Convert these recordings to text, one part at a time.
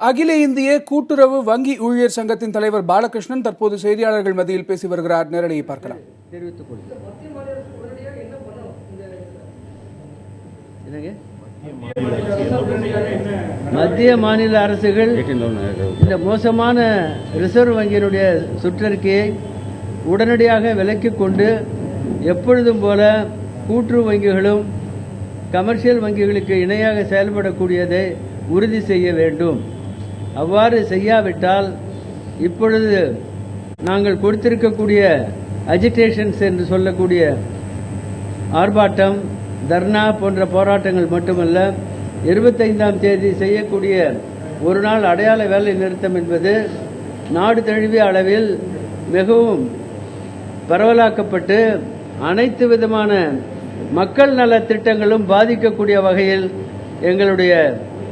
அகில இந்திய கூட்டுறவு வங்கி ஊழியர் சங்கத்தின் தலைவர் பாலகிருஷ்ணன் தற்போது செய்தியாளர்கள் மத்தியில் பேசி வருகிறார். நேரடியை பார்க்கலாம். மத்திய மாநில அரசுகள் இந்த மோசமான ரிசர்வ் வங்கியினுடைய சுற்றறிக்கையை உடனடியாக விலக்கிக் கொண்டு எப்பொழுதும் போல கூட்டுறவு வங்கிகளும் கமர்ஷியல் வங்கிகளுக்கு இணையாக செயல்படக்கூடியதை உறுதி செய்ய வேண்டும். அவ்வாறு செய்யாவிட்டால் இப்பொழுது நாங்கள் கொடுத்திருக்கக்கூடிய அஜிடேஷன்ஸ் என்று சொல்லக்கூடிய ஆர்ப்பாட்டம், தர்ணா போன்ற போராட்டங்கள் மட்டுமல்ல, 25ஆம் தேதி செய்யக்கூடிய ஒரு நாள் அடையாள வேலை நிறுத்தம் என்பது நாடு தழுவிய அளவில் மிகவும் பரவலாக்கப்பட்டு அனைத்து விதமான மக்கள் நல திட்டங்களும் பாதிக்கக்கூடிய வகையில் எங்களுடைய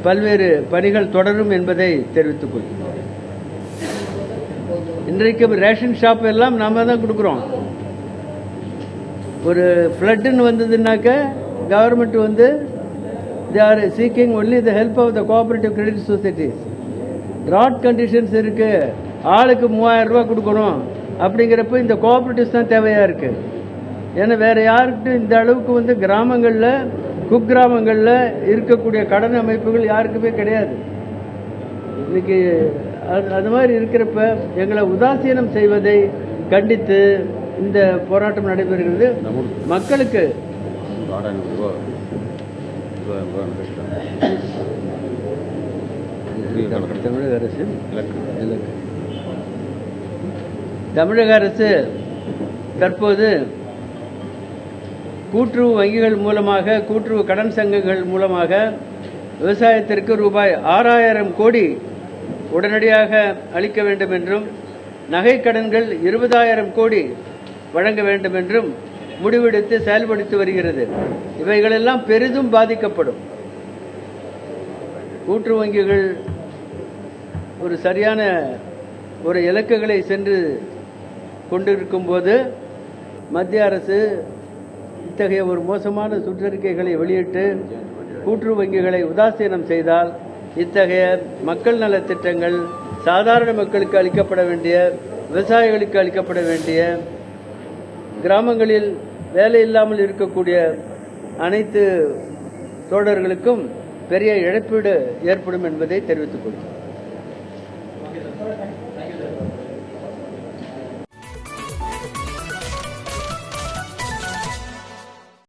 பல்வேறு பணிகள் தொடரும் என்பதை தெரிவித்துக் கொள்கிறோம். இன்றைக்கு ரேஷன் ஷாப் எல்லாம் நாம தான் கொடுக்குறோம். ஒரு ஃப்ளட்டுன்னு வந்ததுன்னாக்க கவர்மெண்ட் வந்து they are seeking only the help of the cooperative credit societies. drought conditions இருக்கு, ஆளுக்கு 3000 ரூபாய் கொடுக்கணும் அப்படிங்கிறப்ப இந்த கோஆபரேட்டிவ்ஸ் தான் தேவையா இருக்கு. ஏன்னா வேற யாருக்கிட்டும் இந்த அளவுக்கு வந்து கிராமங்களில் குக்கிராமங்களில் இருக்கக்கூடிய கடன் அமைப்புகள் யாருக்குமே கிடையாது. இன்னைக்கு அது மாதிரி இருக்கிறப்ப எங்களை உதாசீனம் செய்வதை கண்டித்து இந்த போராட்டம் நடைபெறுகிறது. மக்களுக்கு தமிழக அரசு தற்போது கூட்டுறவு வங்கிகள் மூலமாக, கூட்டுறவு கடன் சங்கங்கள் மூலமாக விவசாயத்திற்கு ரூபாய் 6000 கோடி உடனடியாக அளிக்க வேண்டும் என்றும், நகை கடன்கள் 20,000 கோடி வழங்க வேண்டும் என்றும் முடிவெடுத்து செயல்படுத்தி வருகிறது. இவைகளெல்லாம் பெரிதும் பாதிக்கப்படும். கூட்டுறவு வங்கிகள் ஒரு சரியான ஒரு இலக்குகளை சென்று கொண்டிருக்கும் போது மத்திய அரசு இத்தகைய ஒரு மோசமான சுற்றறிக்கைகளை வெளியிட்டு கூட்டுறவு வங்கிகளை உதாசீனம் செய்தால் இத்தகைய மக்கள் நல திட்டங்கள் சாதாரண மக்களுக்கு அளிக்கப்பட வேண்டிய, விவசாயிகளுக்கு அளிக்கப்பட வேண்டிய, கிராமங்களில் வேலை இல்லாமல் இருக்கக்கூடிய அனைத்து தோழர்களுக்கும் பெரிய இழப்பீடு ஏற்படும் என்பதை தெரிவித்துக் கொள்கிறேன்.